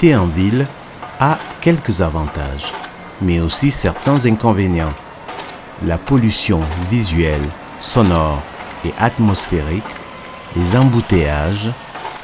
Habiter en ville a quelques avantages, mais aussi certains inconvénients. La pollution visuelle, sonore et atmosphérique, les embouteillages,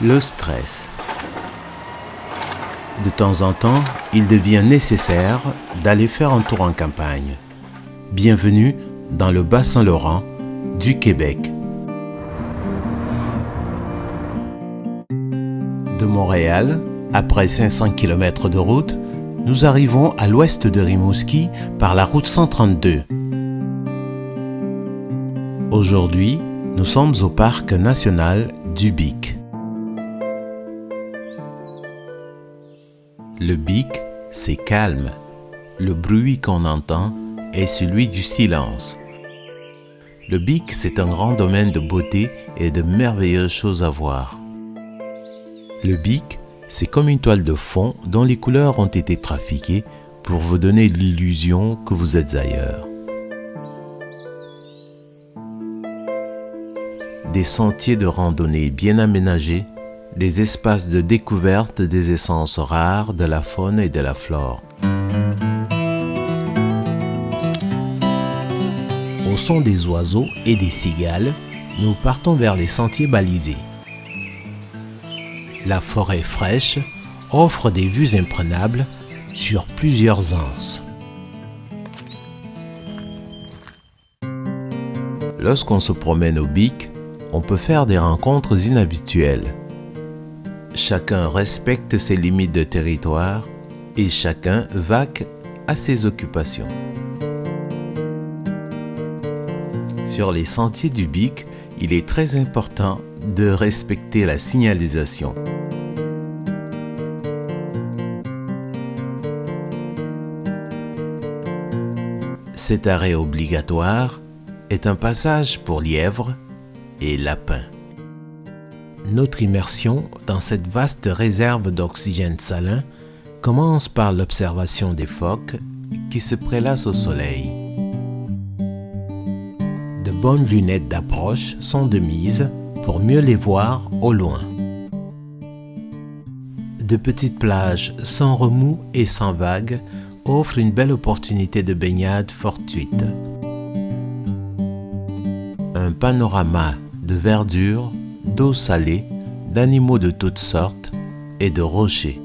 le stress. De temps en temps, il devient nécessaire d'aller faire un tour en campagne. Bienvenue dans le Bas-Saint-Laurent du Québec. De Montréal, après 500 km de route, nous arrivons à l'ouest de Rimouski par la route 132. Aujourd'hui, nous sommes au parc national du Bic. Le Bic, c'est calme. Le bruit qu'on entend est celui du silence. Le Bic, c'est un grand domaine de beauté et de merveilleuses choses à voir. Le Bic, c'est comme une toile de fond dont les couleurs ont été trafiquées pour vous donner l'illusion que vous êtes ailleurs. Des sentiers de randonnée bien aménagés, des espaces de découverte des essences rares de la faune et de la flore. Au son des oiseaux et des cigales, nous partons vers les sentiers balisés. La forêt fraîche offre des vues imprenables sur plusieurs anses. Lorsqu'on se promène au Bic, on peut faire des rencontres inhabituelles. Chacun respecte ses limites de territoire et chacun vaque à ses occupations. Sur les sentiers du Bic, il est très important de respecter la signalisation. Cet arrêt obligatoire est un passage pour lièvres et lapins. Notre immersion dans cette vaste réserve d'oxygène salin commence par l'observation des phoques qui se prélassent au soleil. De bonnes lunettes d'approche sont de mise pour mieux les voir au loin. De petites plages sans remous et sans vagues offrent une belle opportunité de baignade fortuite. Un panorama de verdure, d'eau salée, d'animaux de toutes sortes et de rochers.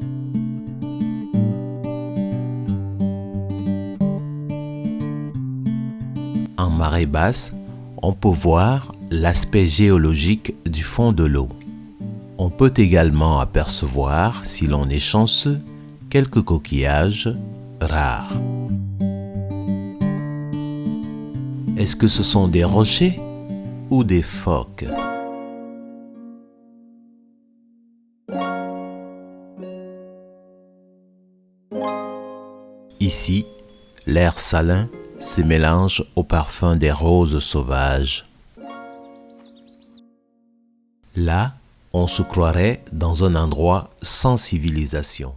En marée basse, on peut voir l'aspect géologique du fond de l'eau. On peut également apercevoir, si l'on est chanceux, quelques coquillages rares. Est-ce que ce sont des rochers ou des phoques? Ici, l'air salin se mélange au parfum des roses sauvages. Là, on se croirait dans un endroit sans civilisation.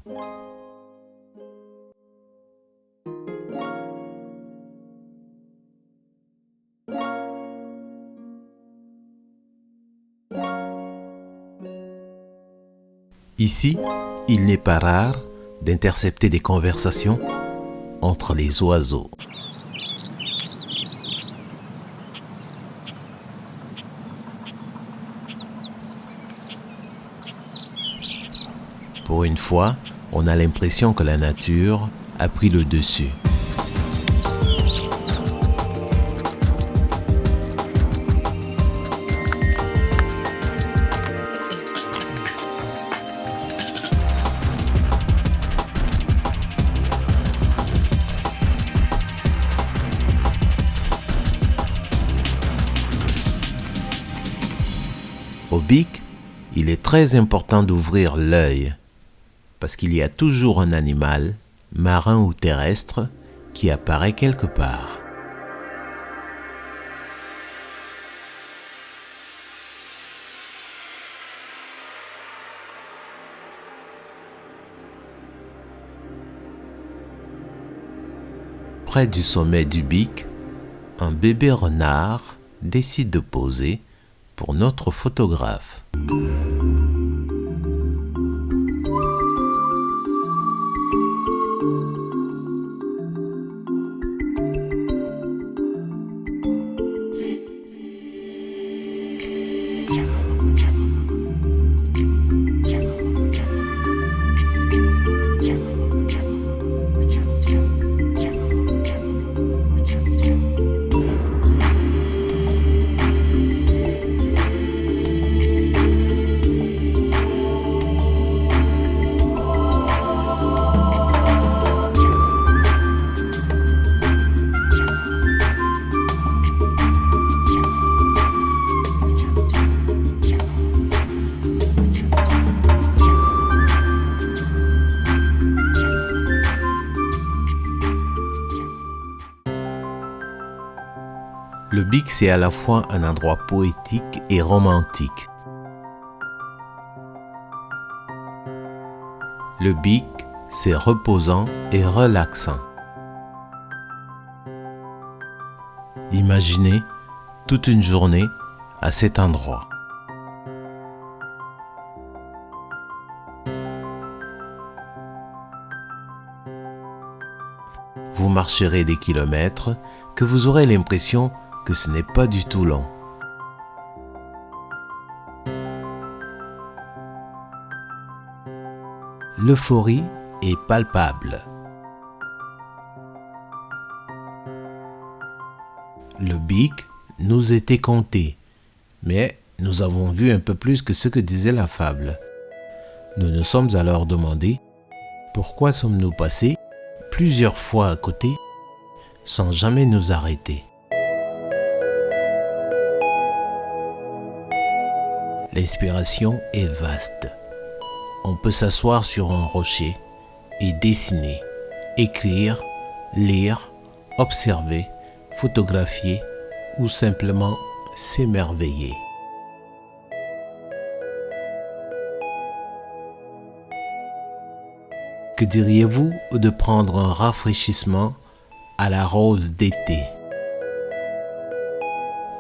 Ici, il n'est pas rare d'intercepter des conversations entre les oiseaux. Pour une fois, on a l'impression que la nature a pris le dessus. Au Bic, il est très important d'ouvrir l'œil parce qu'il y a toujours un animal, marin ou terrestre, qui apparaît quelque part. Près du sommet du Bic, un bébé renard décide de poser pour notre photographe. Le Bic, c'est à la fois un endroit poétique et romantique. Le Bic, c'est reposant et relaxant. Imaginez toute une journée à cet endroit. Vous marcherez des kilomètres que vous aurez l'impression que ce n'est pas du tout long. L'euphorie est palpable. Le Bic nous était conté, mais nous avons vu un peu plus que ce que disait la fable. Nous nous sommes alors demandé pourquoi sommes-nous passés plusieurs fois à côté sans jamais nous arrêter. L'inspiration est vaste. On peut s'asseoir sur un rocher et dessiner, écrire, lire, observer, photographier ou simplement s'émerveiller. Que diriez-vous de prendre un rafraîchissement à la rose d'été?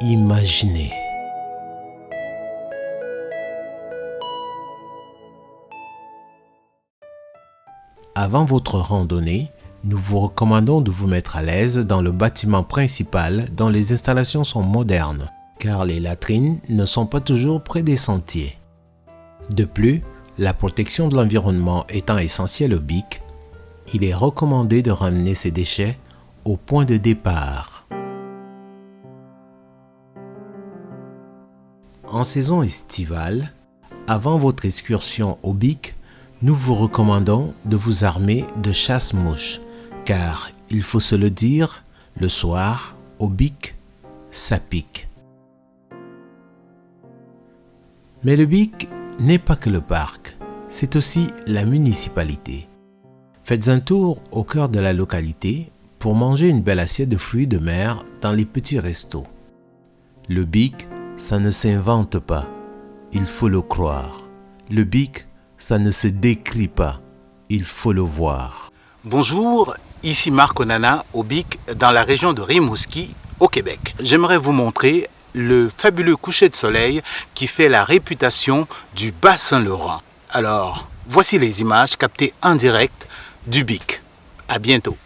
Imaginez. Avant votre randonnée, nous vous recommandons de vous mettre à l'aise dans le bâtiment principal dont les installations sont modernes, car les latrines ne sont pas toujours près des sentiers. De plus, la protection de l'environnement étant essentielle au Bic, il est recommandé de ramener ses déchets au point de départ. En saison estivale, avant votre excursion au Bic, nous vous recommandons de vous armer de chasse-mouches, car, il faut se le dire, le soir, au Bic, ça pique. Mais le Bic n'est pas que le parc, c'est aussi la municipalité. Faites un tour au cœur de la localité pour manger une belle assiette de fruits de mer dans les petits restos. Le Bic, ça ne s'invente pas, il faut le croire. Le Bic, ça ne se décrit pas, il faut le voir. Bonjour, ici Marc Onana au Bic dans la région de Rimouski au Québec. J'aimerais vous montrer le fabuleux coucher de soleil qui fait la réputation du Bas-Saint-Laurent. Alors, voici les images captées en direct du Bic. À bientôt.